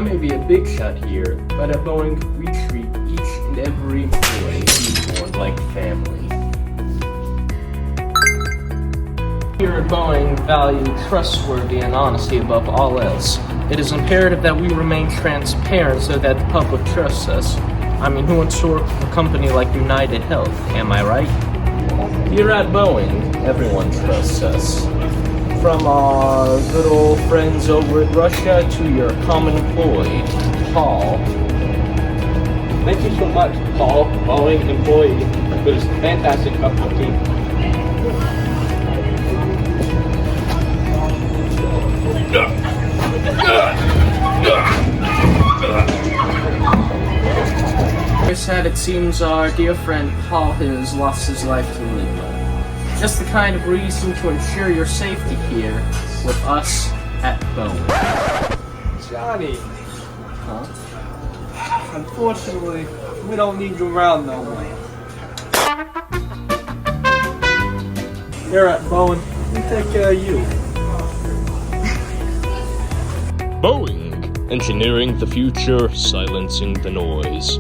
may be a big shot here, but at Boeing, we treat each and every employee equal and like family. Here at Boeing, value trustworthy and honesty above all else. It is imperative that we remain transparent so that the public trusts us. I mean, who wants to work for a company like United Health, am I right? Here at Boeing, everyone trusts us. From our good old friends over at Russia to your common employee, Paul. Thank you so much, Paul, Boeing employee, for this fantastic cup of tea. Sad it seems our dear friend Paul has lost his life to Lima. Just the kind of reason to ensure your safety here with us at Boeing. Johnny, Huh? unfortunately, we don't need you around no more. Here at Boeing, we take care of you. Boeing, engineering the future, silencing the noise.